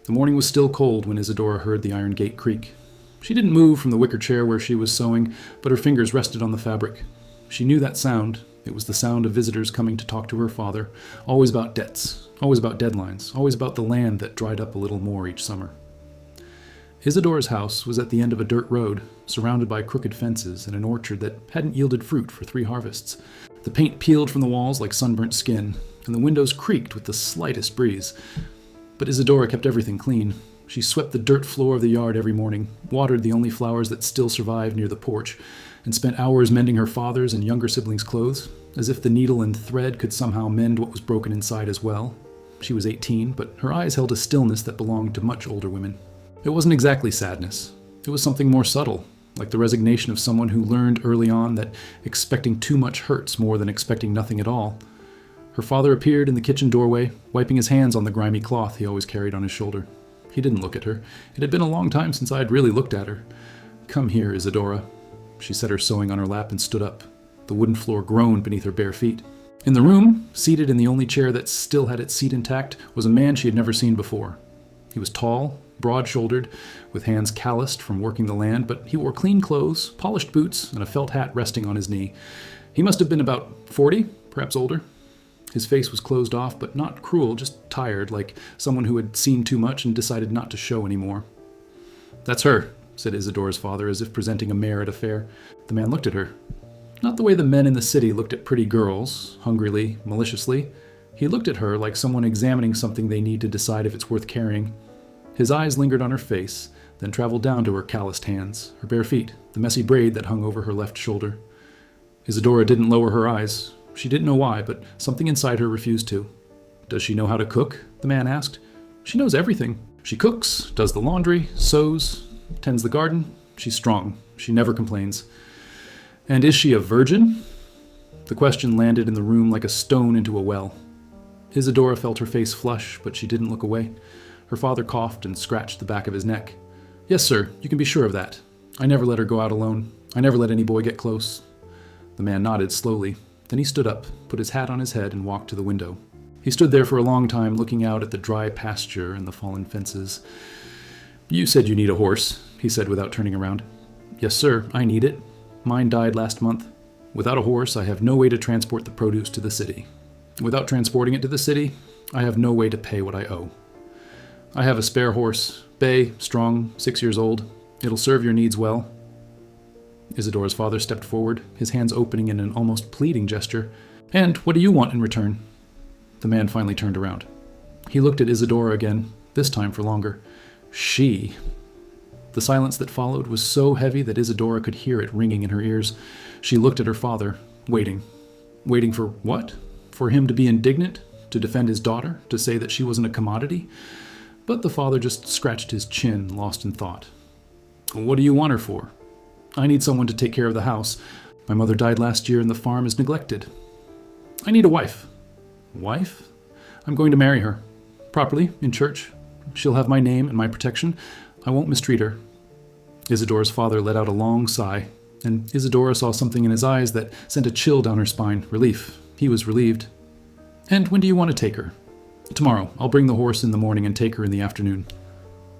The morning was still cold when Isadora heard the iron gate creak. She didn't move from the wicker chair where she was sewing, but her fingers rested on the fabric. She knew that sound. It was the sound of visitors coming to talk to her father, always about debts, always about deadlines, always about the land that dried up a little more each summer. Isadora's house was at the end of a dirt road, surrounded by crooked fences and an orchard that hadn't yielded fruit for 3 harvests. The paint peeled from the walls like sunburnt skin, and the windows creaked with the slightest breeze. But Isadora kept everything clean. She swept the dirt floor of the yard every morning, watered the only flowers that still survived near the porch, and spent hours mending her father's and younger siblings' clothes, as if the needle and thread could somehow mend what was broken inside as well. She was 18, but her eyes held a stillness that belonged to much older women. It wasn't exactly sadness. It was something more subtle, like the resignation of someone who learned early on that expecting too much hurts more than expecting nothing at all. Her father appeared in the kitchen doorway, wiping his hands on the grimy cloth he always carried on his shoulder. He didn't look at her. It had been a long time since I had really looked at her. "Come here, Isadora." She set her sewing on her lap and stood up. The wooden floor groaned beneath her bare feet. In the room, seated in the only chair that still had its seat intact, was a man she had never seen before. He was tall, broad-shouldered, with hands calloused from working the land, but he wore clean clothes, polished boots, and a felt hat resting on his knee. He must have been about 40, perhaps older. His face was closed off, but not cruel, just tired, like someone who had seen too much and decided not to show anymore. "That's her," said Isadora's father, as if presenting a mare at a fair. The man looked at her. Not the way the men in the city looked at pretty girls, hungrily, maliciously. He looked at her like someone examining something they need to decide if it's worth carrying. His eyes lingered on her face, then traveled down to her calloused hands, her bare feet, the messy braid that hung over her left shoulder. Isadora didn't lower her eyes. She didn't know why, but something inside her refused to. "Does she know how to cook?" the man asked. "She knows everything. She cooks, does the laundry, sews, tends the garden. She's strong. She never complains." "And is she a virgin?" The question landed in the room like a stone into a well. Isadora felt her face flush, but she didn't look away. Her father coughed and scratched the back of his neck. "Yes, sir, you can be sure of that. I never let her go out alone. I never let any boy get close." The man nodded slowly. Then he stood up, put his hat on his head, and walked to the window. He stood there for a long time, looking out at the dry pasture and the fallen fences. "You said you need a horse," he said without turning around. "Yes, sir, I need it. Mine died last month. Without a horse, I have no way to transport the produce to the city. Without transporting it to the city, I have no way to pay what I owe. I have a spare horse, bay, strong, 6 years old. It'll serve your needs well." Isadora's father stepped forward, his hands opening in an almost pleading gesture. "And what do you want in return?" The man finally turned around. He looked at Isadora again, this time for longer. She. The silence that followed was so heavy that Isadora could hear it ringing in her ears. She looked at her father, waiting. Waiting for what? For him to be indignant? To defend his daughter? To say that she wasn't a commodity? But the father just scratched his chin, lost in thought. "What do you want her for?" "I need someone to take care of the house. My mother died last year and the farm is neglected." "I need a wife." "Wife?" "I'm going to marry her. Properly, in church. She'll have my name and my protection. I won't mistreat her." Isadora's father let out a long sigh, and Isadora saw something in his eyes that sent a chill down her spine. Relief. He was relieved. "And when do you want to take her?" "Tomorrow. I'll bring the horse in the morning and take her in the afternoon."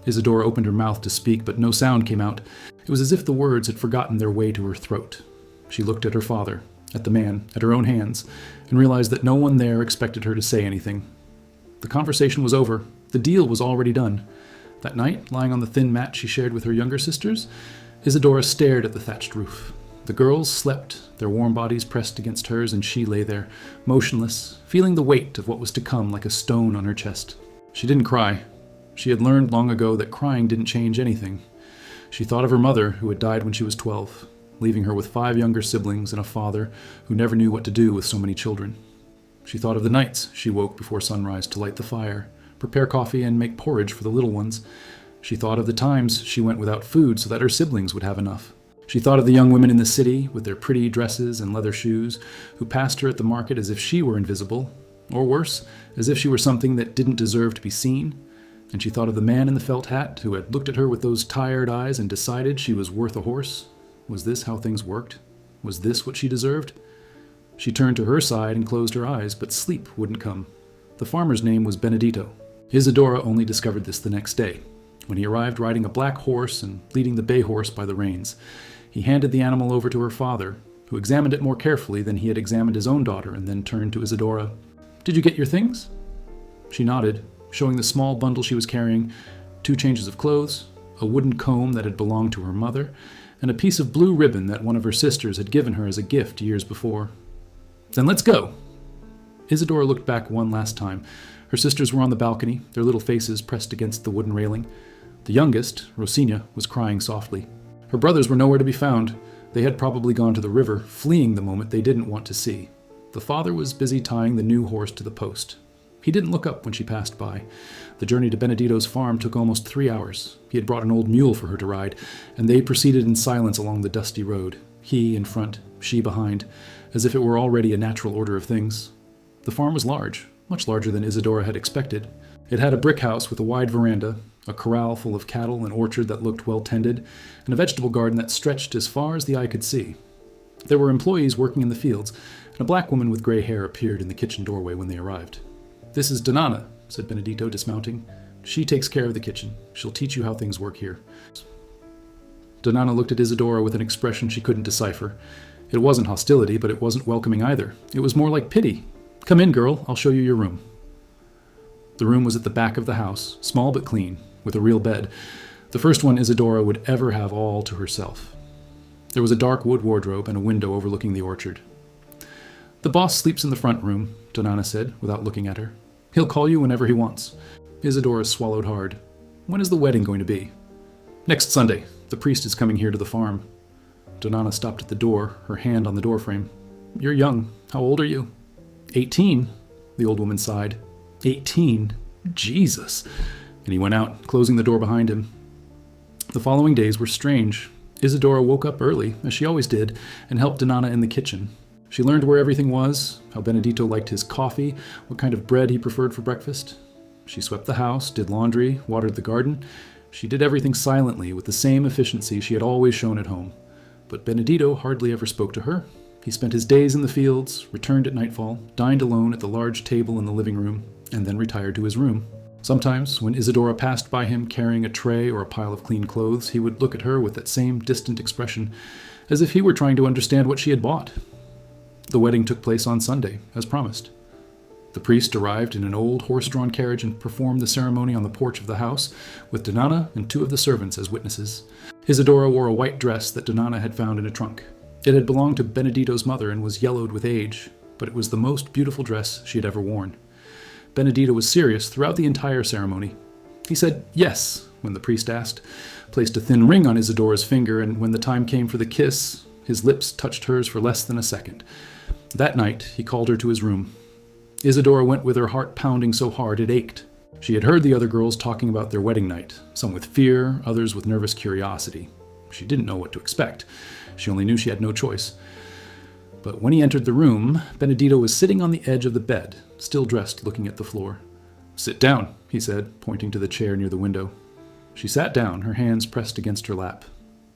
Isadora opened her mouth to speak, but no sound came out. It was as if the words had forgotten their way to her throat. She looked at her father, at the man, at her own hands, and realized that no one there expected her to say anything. The conversation was over. The deal was already done. That night, lying on the thin mat she shared with her younger sisters, Isadora stared at the thatched roof. The girls slept, their warm bodies pressed against hers, and she lay there, motionless, feeling the weight of what was to come like a stone on her chest. She didn't cry. She had learned long ago that crying didn't change anything. She thought of her mother, who had died when she was 12, leaving her with 5 younger siblings and a father who never knew what to do with so many children. She thought of the nights she woke before sunrise to light the fire, prepare coffee, and make porridge for the little ones. She thought of the times she went without food so that her siblings would have enough. She thought of the young women in the city with their pretty dresses and leather shoes who passed her at the market as if she were invisible, or worse, as if she were something that didn't deserve to be seen. And she thought of the man in the felt hat who had looked at her with those tired eyes and decided she was worth a horse. Was this how things worked? Was this what she deserved? She turned to her side and closed her eyes, but sleep wouldn't come. The farmer's name was Benedito. Isadora only discovered this the next day, when he arrived riding a black horse and leading the bay horse by the reins. He handed the animal over to her father, who examined it more carefully than he had examined his own daughter, and then turned to Isadora. "Did you get your things?" She nodded, showing the small bundle she was carrying, 2 changes of clothes, a wooden comb that had belonged to her mother, and a piece of blue ribbon that one of her sisters had given her as a gift years before. "Then let's go." Isadora looked back one last time. Her sisters were on the balcony, their little faces pressed against the wooden railing. The youngest, Rosina, was crying softly. Her brothers were nowhere to be found. They had probably gone to the river, fleeing the moment they didn't want to see. The father was busy tying the new horse to the post. He didn't look up when she passed by. The journey to Benedito's farm took almost 3 hours. He had brought an old mule for her to ride, and they proceeded in silence along the dusty road, he in front, she behind, as if it were already a natural order of things. The farm was large, much larger than Isadora had expected. It had a brick house with a wide veranda, a corral full of cattle, an orchard that looked well tended, and a vegetable garden that stretched as far as the eye could see. There were employees working in the fields, and a black woman with gray hair appeared in the kitchen doorway when they arrived. "This is Donana," said Benedito, dismounting. "She takes care of the kitchen. She'll teach you how things work here." Donana looked at Isadora with an expression she couldn't decipher. It wasn't hostility, but it wasn't welcoming either. It was more like pity. "Come in, girl. I'll show you your room." The room was at the back of the house, small but clean, with a real bed. The first one Isadora would ever have all to herself. There was a dark wood wardrobe and a window overlooking the orchard. "The boss sleeps in the front room," Donana said, without looking at her. "He'll call you whenever he wants." Isadora swallowed hard. "When is the wedding going to be?" "Next Sunday. The priest is coming here to the farm." Donana stopped at the door, her hand on the doorframe. "You're young. How old are you?" 18, the old woman sighed. 18? Jesus! And he went out, closing the door behind him. The following days were strange. Isadora woke up early, as she always did, and helped Donana in the kitchen. She learned where everything was, how Benedito liked his coffee, what kind of bread he preferred for breakfast. She swept the house, did laundry, watered the garden. She did everything silently, with the same efficiency she had always shown at home. But Benedito hardly ever spoke to her. He spent his days in the fields, returned at nightfall, dined alone at the large table in the living room, and then retired to his room. Sometimes, when Isadora passed by him carrying a tray or a pile of clean clothes, he would look at her with that same distant expression, as if he were trying to understand what she had bought. The wedding took place on Sunday, as promised. The priest arrived in an old horse-drawn carriage and performed the ceremony on the porch of the house, with Donana and 2 of the servants as witnesses. Isadora wore a white dress that Donana had found in a trunk. It had belonged to Benedito's mother and was yellowed with age, but it was the most beautiful dress she had ever worn. Benedito was serious throughout the entire ceremony. He said yes when the priest asked, placed a thin ring on Isadora's finger, and when the time came for the kiss, his lips touched hers for less than a second. That night, he called her to his room. Isadora went with her heart pounding so hard it ached. She had heard the other girls talking about their wedding night, some with fear, others with nervous curiosity. She didn't know what to expect. She only knew she had no choice. But when he entered the room, Benedito was sitting on the edge of the bed, still dressed, looking at the floor. "Sit down," he said, pointing to the chair near the window. She sat down, her hands pressed against her lap.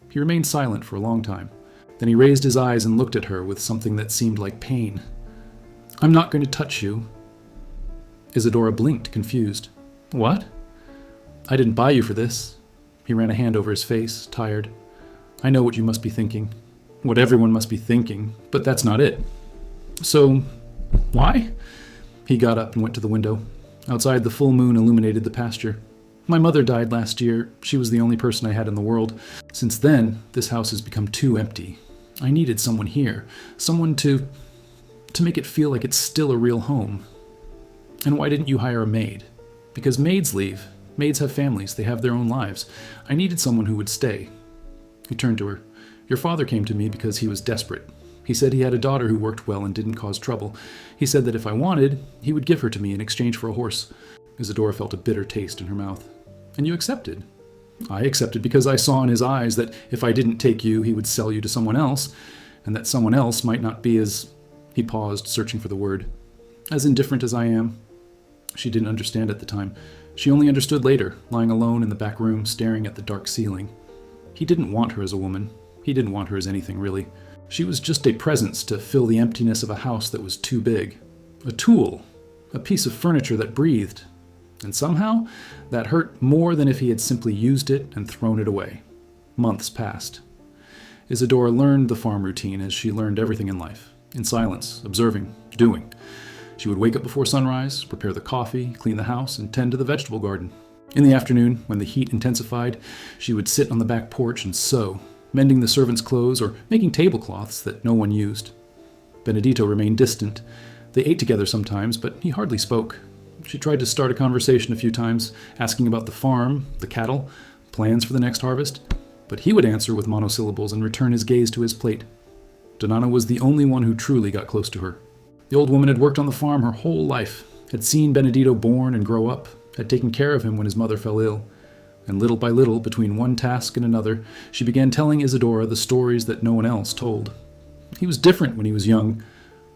He remained silent for a long time. Then he raised his eyes and looked at her with something that seemed like pain. "I'm not going to touch you." Isadora blinked, confused. "What?" "I didn't buy you for this." He ran a hand over his face, tired. "I know what you must be thinking. What everyone must be thinking, but that's not it." "So, why?" He got up and went to the window. Outside, the full moon illuminated the pasture. "My mother died last year. She was the only person I had in the world. Since then, this house has become too empty. I needed someone here, someone to make it feel like it's still a real home." "And why didn't you hire a maid?" "Because maids leave. Maids have families. They have their own lives. I needed someone who would stay." He turned to her. "Your father came to me because he was desperate. He said he had a daughter who worked well and didn't cause trouble. He said that if I wanted, he would give her to me in exchange for a horse." Isadora felt a bitter taste in her mouth. "And you accepted?" "I accepted because I saw in his eyes that if I didn't take you, he would sell you to someone else, and that someone else might not be as..." He paused, searching for the word. "As indifferent as I am." She didn't understand at the time. She only understood later, lying alone in the back room, staring at the dark ceiling. He didn't want her as a woman. He didn't want her as anything, really. She was just a presence to fill the emptiness of a house that was too big. A tool. A piece of furniture that breathed. And somehow, that hurt more than if he had simply used it and thrown it away. Months passed. Isadora learned the farm routine as she learned everything in life. In silence, observing, doing. She would wake up before sunrise, prepare the coffee, clean the house, and tend to the vegetable garden. In the afternoon, when the heat intensified, she would sit on the back porch and sew, mending the servants' clothes or making tablecloths that no one used. Benedito remained distant. They ate together sometimes, but he hardly spoke. She tried to start a conversation a few times, asking about the farm, the cattle, plans for the next harvest, but he would answer with monosyllables and return his gaze to his plate. Donana was the only one who truly got close to her. The old woman had worked on the farm her whole life, had seen Benedito born and grow up, had taken care of him when his mother fell ill. And little by little, between one task and another, she began telling Isadora the stories that no one else told. He was different when he was young,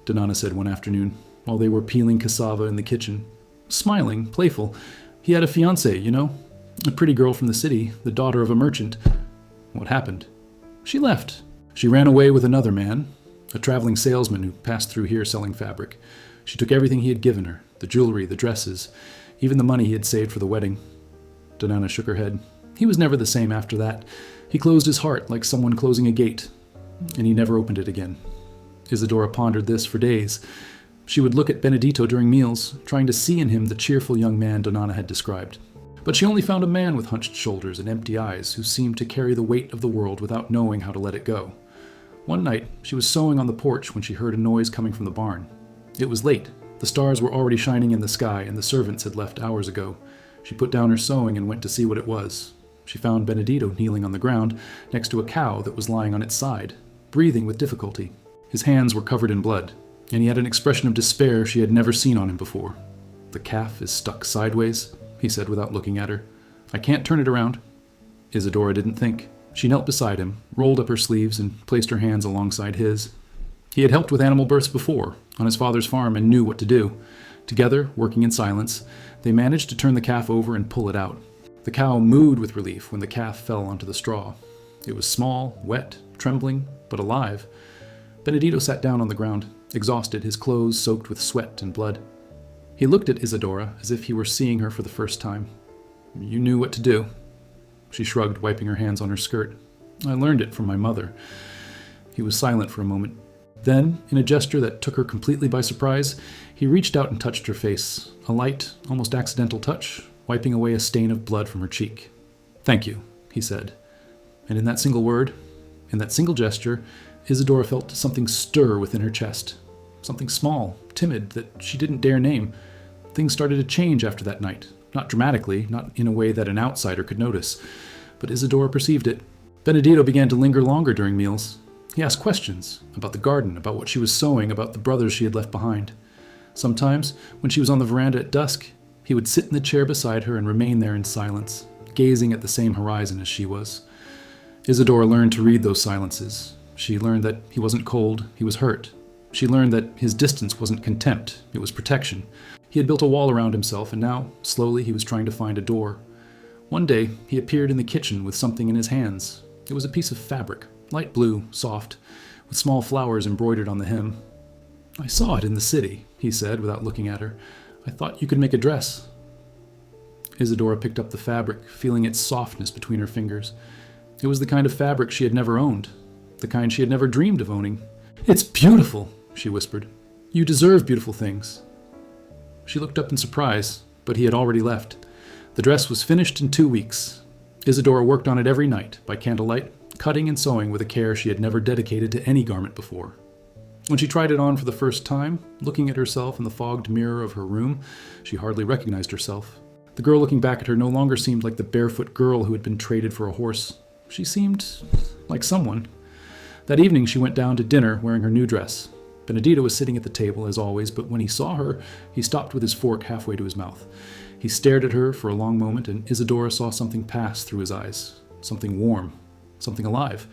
Donana said one afternoon, while they were peeling cassava in the kitchen. Smiling, playful. He had a fiancée, you know? A pretty girl from the city, the daughter of a merchant. What happened? She left. She ran away with another man, a traveling salesman who passed through here selling fabric. She took everything he had given her, the jewelry, the dresses, even the money he had saved for the wedding. Donana shook her head. He was never the same after that. He closed his heart like someone closing a gate, and he never opened it again. Isadora pondered this for days. She would look at Benedito during meals, trying to see in him the cheerful young man Donana had described. But she only found a man with hunched shoulders and empty eyes who seemed to carry the weight of the world without knowing how to let it go. One night, she was sewing on the porch when she heard a noise coming from the barn. It was late. The stars were already shining in the sky, and the servants had left hours ago. She put down her sewing and went to see what it was. She found Benedito kneeling on the ground next to a cow that was lying on its side, breathing with difficulty. His hands were covered in blood, and he had an expression of despair she had never seen on him before. "The calf is stuck sideways," he said without looking at her. "I can't turn it around." Isadora didn't think. She knelt beside him, rolled up her sleeves, and placed her hands alongside his. He had helped with animal births before, on his father's farm, and knew what to do. Together, working in silence, they managed to turn the calf over and pull it out. The cow mooed with relief when the calf fell onto the straw. It was small, wet, trembling, but alive. Benedito sat down on the ground, exhausted, his clothes soaked with sweat and blood. He looked at Isadora as if he were seeing her for the first time. "You knew what to do." She shrugged, wiping her hands on her skirt. "I learned it from my mother." He was silent for a moment. Then, in a gesture that took her completely by surprise, he reached out and touched her face, a light, almost accidental touch, wiping away a stain of blood from her cheek. "Thank you," he said. And in that single word, in that single gesture, Isadora felt something stir within her chest. Something small, timid, that she didn't dare name. Things started to change after that night. Not dramatically, not in a way that an outsider could notice. But Isadora perceived it. Benedito began to linger longer during meals. He asked questions about the garden, about what she was sewing, about the brothers she had left behind. Sometimes, when she was on the veranda at dusk, he would sit in the chair beside her and remain there in silence, gazing at the same horizon as she was. Isadora learned to read those silences. She learned that he wasn't cold, he was hurt. She learned that his distance wasn't contempt, it was protection. He had built a wall around himself, and now, slowly, he was trying to find a door. One day, he appeared in the kitchen with something in his hands. It was a piece of fabric, light blue, soft, with small flowers embroidered on the hem. "I saw it in the city," he said, without looking at her. "I thought you could make a dress." Isadora picked up the fabric, feeling its softness between her fingers. It was the kind of fabric she had never owned, the kind she had never dreamed of owning. "It's beautiful," she whispered. "You deserve beautiful things." She looked up in surprise, but he had already left. The dress was finished in 2 weeks. Isadora worked on it every night, by candlelight, cutting and sewing with a care she had never dedicated to any garment before. When she tried it on for the first time, looking at herself in the fogged mirror of her room, she hardly recognized herself. The girl looking back at her no longer seemed like the barefoot girl who had been traded for a horse. She seemed like someone. That evening she went down to dinner wearing her new dress. Benedito was sitting at the table, as always, but when he saw her, he stopped with his fork halfway to his mouth. He stared at her for a long moment, and Isadora saw something pass through his eyes. Something warm. Something alive.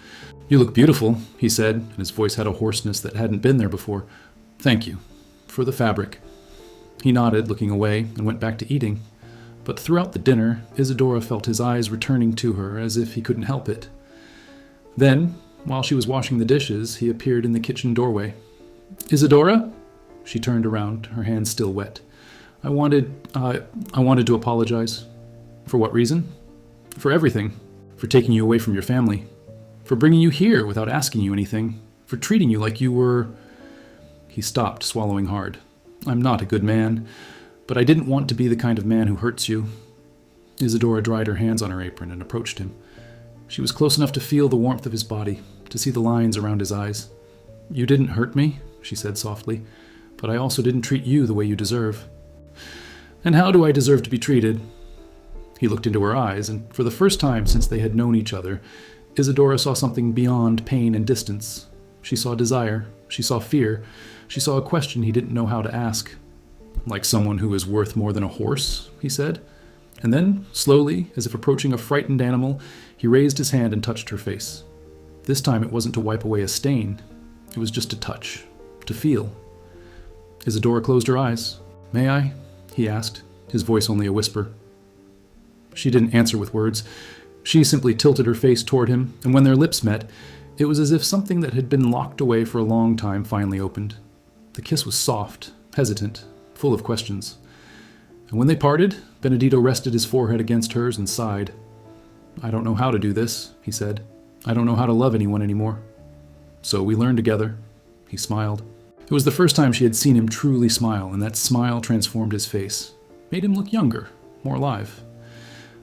"You look beautiful," he said, and his voice had a hoarseness that hadn't been there before. "Thank you. For the fabric." He nodded, looking away, and went back to eating. But throughout the dinner, Isadora felt his eyes returning to her as if he couldn't help it. Then, while she was washing the dishes, he appeared in the kitchen doorway. "Isadora?" She turned around, her hands still wet. I wanted to apologize. For what reason? For everything. For taking you away from your family. For bringing you here without asking you anything. For treating you like you were... He stopped, swallowing hard. I'm not a good man, but I didn't want to be the kind of man who hurts you. Isadora dried her hands on her apron and approached him. She was close enough to feel the warmth of his body, to see the lines around his eyes. You didn't hurt me, she said softly, but I also didn't treat you the way you deserve. And how do I deserve to be treated? He looked into her eyes, and for the first time since they had known each other, Isadora saw something beyond pain and distance. She saw desire, she saw fear, she saw a question he didn't know how to ask. Like someone who is worth more than a horse, he said. And then, slowly, as if approaching a frightened animal, he raised his hand and touched her face. This time it wasn't to wipe away a stain. It was just to touch, to feel. Isadora closed her eyes. May I? He asked, his voice only a whisper. She didn't answer with words. She simply tilted her face toward him, and when their lips met, it was as if something that had been locked away for a long time finally opened. The kiss was soft, hesitant, full of questions. And when they parted, Benedito rested his forehead against hers and sighed. I don't know how to do this, he said. I don't know how to love anyone anymore. So we learned together. He smiled. It was the first time she had seen him truly smile, and that smile transformed his face, made him look younger, more alive.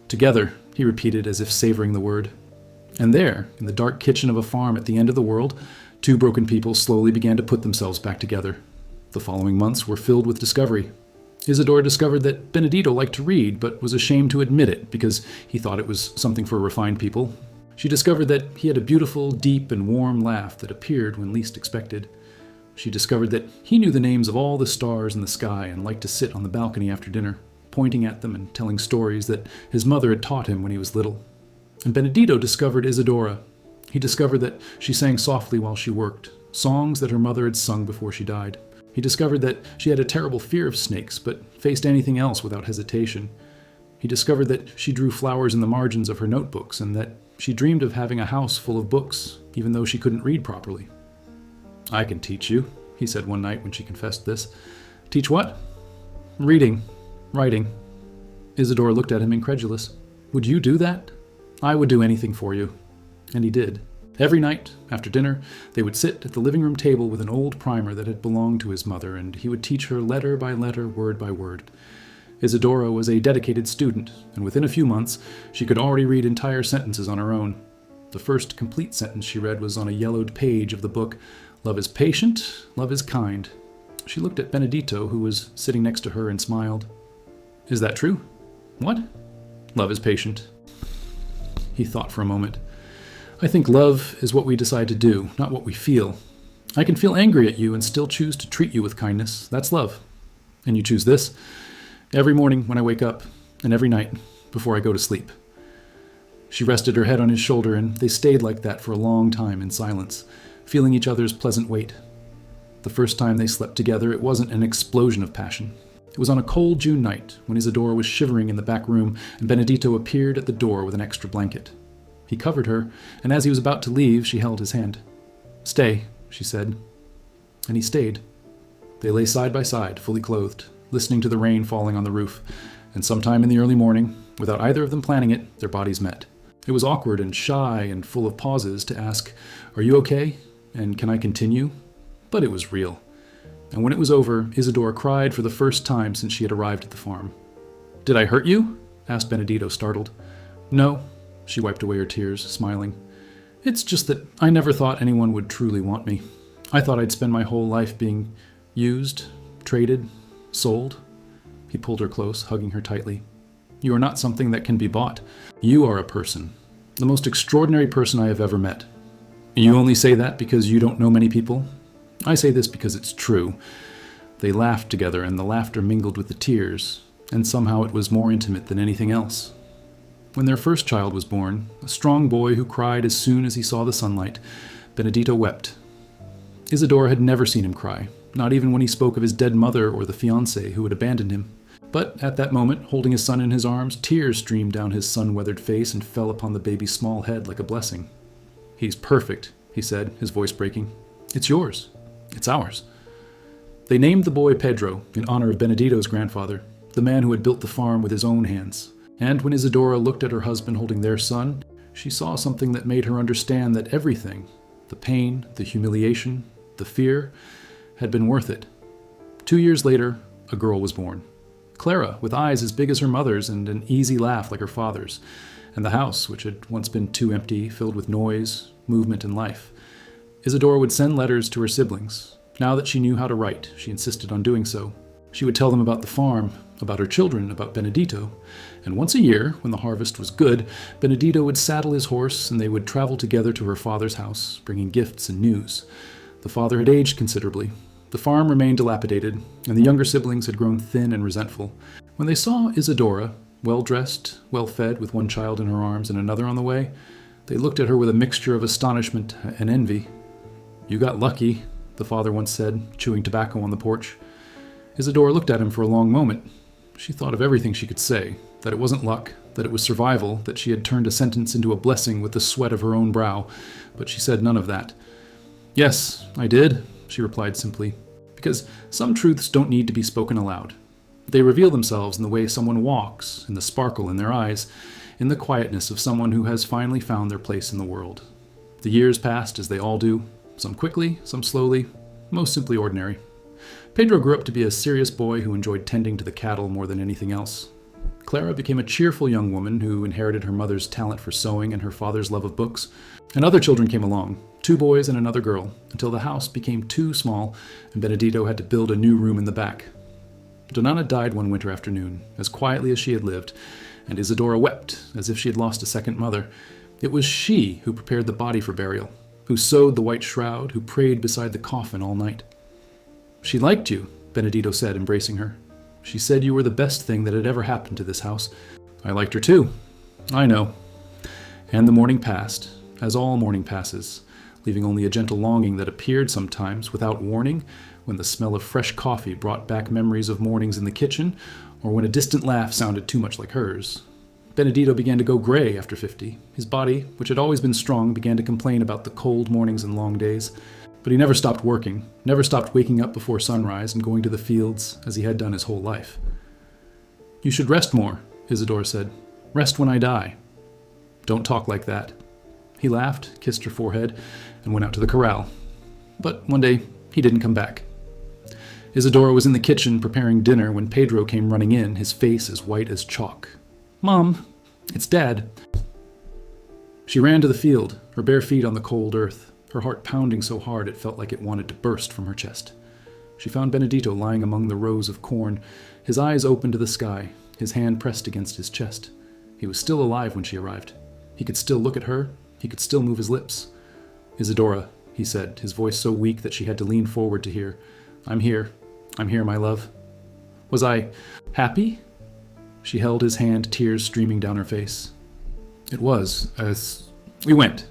Together, he repeated as if savoring the word. And there, in the dark kitchen of a farm at the end of the world, two broken people slowly began to put themselves back together. The following months were filled with discovery. Isadora discovered that Benedito liked to read, but was ashamed to admit it because he thought it was something for refined people. She discovered that he had a beautiful, deep, and warm laugh that appeared when least expected. She discovered that he knew the names of all the stars in the sky and liked to sit on the balcony after dinner, pointing at them and telling stories that his mother had taught him when he was little. And Benedito discovered Isadora. He discovered that she sang softly while she worked, songs that her mother had sung before she died. He discovered that she had a terrible fear of snakes, but faced anything else without hesitation. He discovered that she drew flowers in the margins of her notebooks, and that she dreamed of having a house full of books, even though she couldn't read properly. I can teach you, he said one night when she confessed this. Teach what? Reading. Writing. Isadora looked at him incredulous. Would you do that? I would do anything for you. And he did. Every night, after dinner, they would sit at the living room table with an old primer that had belonged to his mother, and he would teach her letter by letter, word by word. Isadora was a dedicated student, and within a few months, she could already read entire sentences on her own. The first complete sentence she read was on a yellowed page of the book, Love is patient, love is kind. She looked at Benedito, who was sitting next to her, and smiled. Is that true? What? Love is patient. He thought for a moment. I think love is what we decide to do, not what we feel. I can feel angry at you and still choose to treat you with kindness. That's love. And you choose this every morning when I wake up, and every night before I go to sleep. She rested her head on his shoulder, and they stayed like that for a long time in silence, feeling each other's pleasant weight. The first time they slept together, it wasn't an explosion of passion. It was on a cold June night when Isadora was shivering in the back room, and Benedito appeared at the door with an extra blanket. He covered her, and as he was about to leave, she held his hand. Stay, she said. And he stayed. They lay side by side, fully clothed, listening to the rain falling on the roof, and sometime in the early morning, without either of them planning it, their bodies met. It was awkward and shy and full of pauses to ask, Are you okay? And can I continue? But it was real. And when it was over, Isadora cried for the first time since she had arrived at the farm. Did I hurt you? Asked Benedito, startled. No. She wiped away her tears, smiling. It's just that I never thought anyone would truly want me. I thought I'd spend my whole life being used, traded, sold. He pulled her close, hugging her tightly. You are not something that can be bought. You are a person, the most extraordinary person I have ever met. You only say that because you don't know many people? I say this because it's true. They laughed together, and the laughter mingled with the tears, and somehow it was more intimate than anything else. When their first child was born, a strong boy who cried as soon as he saw the sunlight, Benedito wept. Isadora had never seen him cry, not even when he spoke of his dead mother or the fiancé who had abandoned him. But at that moment, holding his son in his arms, tears streamed down his sun-weathered face and fell upon the baby's small head like a blessing. He's perfect, he said, his voice breaking. It's yours. It's ours. They named the boy Pedro in honor of Benedito's grandfather, the man who had built the farm with his own hands. And when Isadora looked at her husband holding their son, she saw something that made her understand that everything, the pain, the humiliation, the fear, had been worth it. 2 years later, a girl was born. Clara, with eyes as big as her mother's and an easy laugh like her father's, and the house, which had once been too empty, filled with noise, movement, and life. Isadora would send letters to her siblings. Now that she knew how to write, she insisted on doing so. She would tell them about the farm, about her children, about Benedito. And once a year, when the harvest was good, Benedito would saddle his horse and they would travel together to her father's house, bringing gifts and news. The father had aged considerably. The farm remained dilapidated, and the younger siblings had grown thin and resentful. When they saw Isadora, well-dressed, well-fed, with one child in her arms and another on the way, they looked at her with a mixture of astonishment and envy. "You got lucky," the father once said, chewing tobacco on the porch. Isadora looked at him for a long moment. She thought of everything she could say, that it wasn't luck, that it was survival, that she had turned a sentence into a blessing with the sweat of her own brow, but she said none of that. "Yes, I did," she replied simply, because some truths don't need to be spoken aloud. They reveal themselves in the way someone walks, in the sparkle in their eyes, in the quietness of someone who has finally found their place in the world. The years passed as they all do, some quickly, some slowly, most simply ordinary. Pedro grew up to be a serious boy who enjoyed tending to the cattle more than anything else. Clara became a cheerful young woman who inherited her mother's talent for sewing and her father's love of books. And other children came along, 2 boys and another girl, until the house became too small and Benedito had to build a new room in the back. Donana died one winter afternoon, as quietly as she had lived, and Isadora wept as if she had lost a second mother. It was she who prepared the body for burial, who sewed the white shroud, who prayed beside the coffin all night. "She liked you," Benedito said, embracing her. "She said you were the best thing that had ever happened to this house." "I liked her too." "I know." And the morning passed, as all morning passes, leaving only a gentle longing that appeared sometimes without warning, when the smell of fresh coffee brought back memories of mornings in the kitchen, or when a distant laugh sounded too much like hers. Benedito began to go gray after 50. His body, which had always been strong, began to complain about the cold mornings and long days. But he never stopped working, never stopped waking up before sunrise and going to the fields, as he had done his whole life. "You should rest more," Isadora said. "Rest when I die." "Don't talk like that." He laughed, kissed her forehead, and went out to the corral. But one day, he didn't come back. Isadora was in the kitchen preparing dinner when Pedro came running in, his face as white as chalk. "Mom, it's Dad." She ran to the field, her bare feet on the cold earth, her heart pounding so hard it felt like it wanted to burst from her chest. She found Benedito lying among the rows of corn, his eyes open to the sky, his hand pressed against his chest. He was still alive when she arrived. He could still look at her, he could still move his lips. "Isadora," he said, his voice so weak that she had to lean forward to hear. I'm here, my love." Was I happy? She held his hand, tears streaming down her face. "It was, as we went."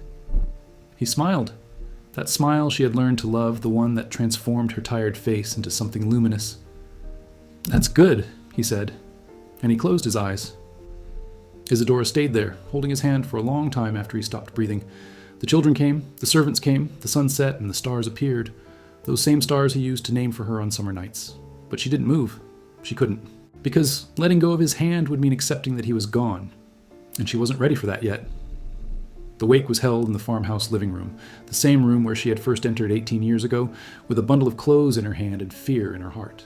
He smiled. That smile she had learned to love, the one that transformed her tired face into something luminous. "That's good," he said, and he closed his eyes. Isadora stayed there, holding his hand for a long time after he stopped breathing. The children came, the servants came, the sun set, and the stars appeared. Those same stars he used to name for her on summer nights. But she didn't move. She couldn't. Because letting go of his hand would mean accepting that he was gone. And she wasn't ready for that yet. The wake was held in the farmhouse living room, the same room where she had first entered 18 years ago, with a bundle of clothes in her hand and fear in her heart.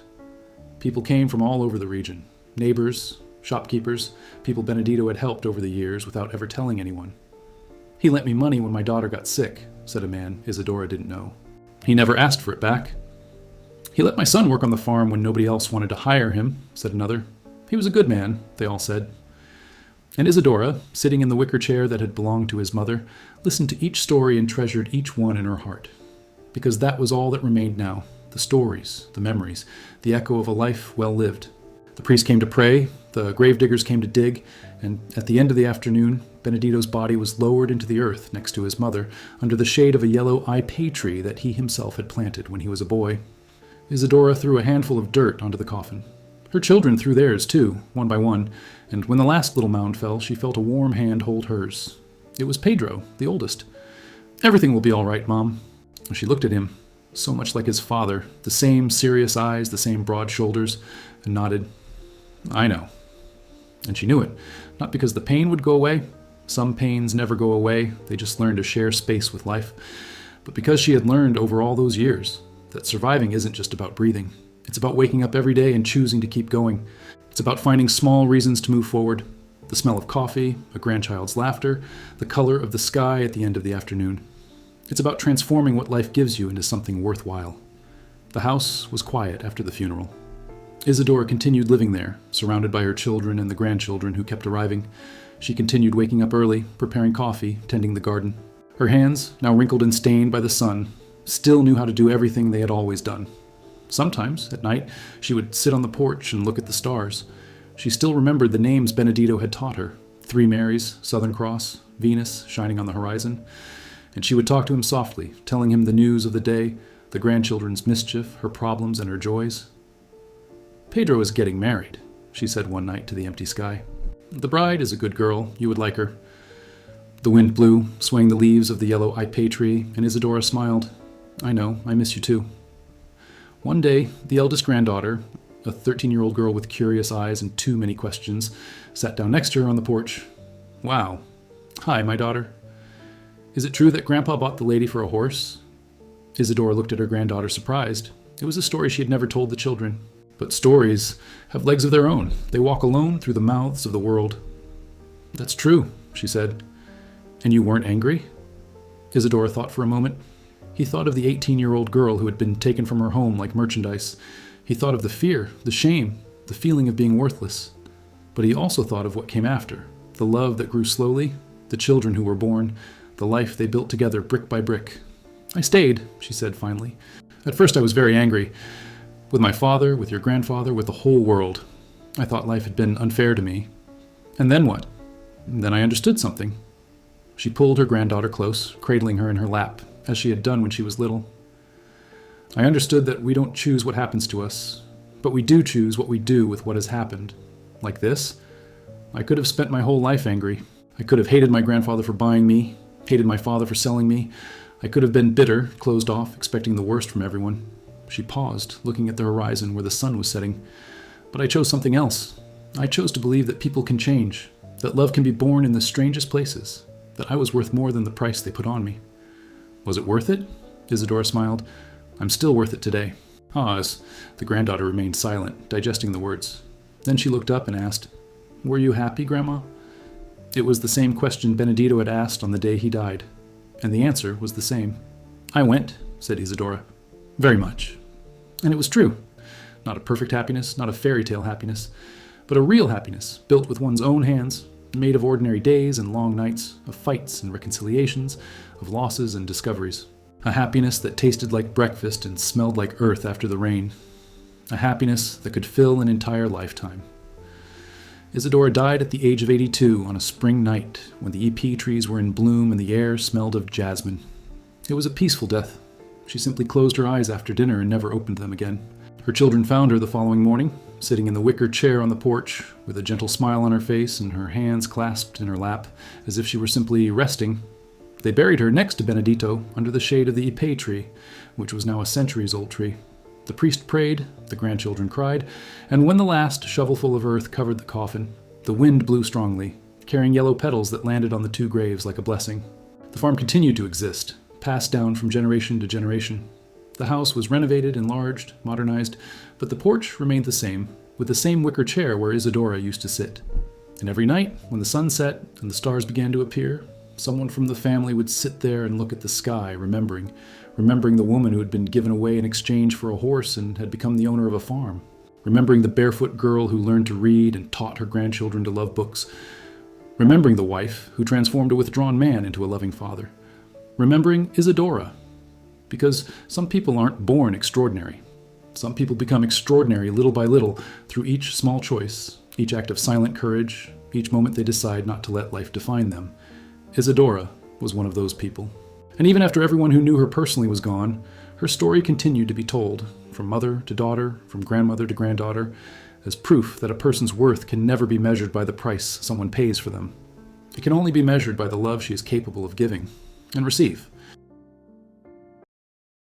People came from all over the region. Neighbors, shopkeepers, people Benedito had helped over the years without ever telling anyone. "He lent me money when my daughter got sick," said a man Isadora didn't know. "He never asked for it back." "He let my son work on the farm when nobody else wanted to hire him," said another. "He was a good man," they all said. And Isadora, sitting in the wicker chair that had belonged to his mother, listened to each story and treasured each one in her heart. Because that was all that remained now, the stories, the memories, the echo of a life well lived. The priest came to pray, the gravediggers came to dig, and at the end of the afternoon, Benedito's body was lowered into the earth next to his mother, under the shade of a yellow ipay tree that he himself had planted when he was a boy. Isadora threw a handful of dirt onto the coffin. Her children threw theirs too, one by one, and when the last little mound fell, she felt a warm hand hold hers. It was Pedro, the oldest. "Everything will be all right, Mom." She looked at him, so much like his father, the same serious eyes, the same broad shoulders, and nodded. "I know." And she knew it, not because the pain would go away. Some pains never go away, they just learn to share space with life. But because she had learned over all those years that surviving isn't just about breathing. It's about waking up every day and choosing to keep going. It's about finding small reasons to move forward. The smell of coffee, a grandchild's laughter, the color of the sky at the end of the afternoon. It's about transforming what life gives you into something worthwhile. The house was quiet after the funeral. Isadora continued living there, surrounded by her children and the grandchildren who kept arriving. She continued waking up early, preparing coffee, tending the garden. Her hands, now wrinkled and stained by the sun, still knew how to do everything they had always done. Sometimes, at night, she would sit on the porch and look at the stars. She still remembered the names Benedito had taught her: Three Marys, Southern Cross, Venus shining on the horizon. And she would talk to him softly, telling him the news of the day, the grandchildren's mischief, her problems, and her joys. "Pedro is getting married," she said one night to the empty sky. "The bride is a good girl. You would like her." The wind blew, swaying the leaves of the yellow ipay tree, and Isadora smiled. "I know, I miss you too." One day, the eldest granddaughter, a 13-year-old girl with curious eyes and too many questions, sat down next to her on the porch. "Wow. Hi, my daughter. Is it true that Grandpa bought the lady for a horse?" Isadora looked at her granddaughter surprised. It was a story she had never told the children. But stories have legs of their own. They walk alone through the mouths of the world. "That's true," she said. "And you weren't angry?" Isadora thought for a moment. He thought of the 18-year-old girl who had been taken from her home like merchandise. He thought of the fear, the shame, the feeling of being worthless. But he also thought of what came after, the love that grew slowly, the children who were born, the life they built together brick by brick. "I stayed," she said finally. "At first I was very angry. With my father, with your grandfather, with the whole world. I thought life had been unfair to me. And then what? Then I understood something." She pulled her granddaughter close, cradling her in her lap, as she had done when she was little. "I understood that we don't choose what happens to us, but we do choose what we do with what has happened. Like this. I could have spent my whole life angry. I could have hated my grandfather for buying me, hated my father for selling me. I could have been bitter, closed off, expecting the worst from everyone." She paused, looking at the horizon where the sun was setting. "But I chose something else. I chose to believe that people can change, that love can be born in the strangest places, that I was worth more than the price they put on me." "Was it worth it?" Isadora smiled. "I'm still worth it today." As the granddaughter remained silent, digesting the words. Then she looked up and asked, "Were you happy, Grandma?" It was the same question Benedito had asked on the day he died, and the answer was the same. "I went," said Isadora. "Very much." And it was true. Not a perfect happiness, not a fairy tale happiness, but a real happiness, built with one's own hands, made of ordinary days and long nights, of fights and reconciliations, of losses and discoveries. A happiness that tasted like breakfast and smelled like earth after the rain. A happiness that could fill an entire lifetime. Isadora died at the age of 82 on a spring night when the epee trees were in bloom and the air smelled of jasmine. It was a peaceful death. She simply closed her eyes after dinner and never opened them again. Her children found her the following morning, sitting in the wicker chair on the porch, with a gentle smile on her face and her hands clasped in her lap, as if she were simply resting. They buried her next to Benedito, under the shade of the epee tree, which was now a centuries-old tree. The priest prayed, the grandchildren cried, and when the last shovelful of earth covered the coffin, the wind blew strongly, carrying yellow petals that landed on the two graves like a blessing. The farm continued to exist, passed down from generation to generation. The house was renovated, enlarged, modernized, but the porch remained the same, with the same wicker chair where Isadora used to sit. And every night, when the sun set and the stars began to appear, someone from the family would sit there and look at the sky, remembering the woman who had been given away in exchange for a horse and had become the owner of a farm, remembering the barefoot girl who learned to read and taught her grandchildren to love books, remembering the wife who transformed a withdrawn man into a loving father, remembering Isadora. Because some people aren't born extraordinary. Some people become extraordinary little by little through each small choice, each act of silent courage, each moment they decide not to let life define them. Isadora was one of those people. And even after everyone who knew her personally was gone, her story continued to be told, from mother to daughter, from grandmother to granddaughter, as proof that a person's worth can never be measured by the price someone pays for them. It can only be measured by the love she is capable of giving and receive.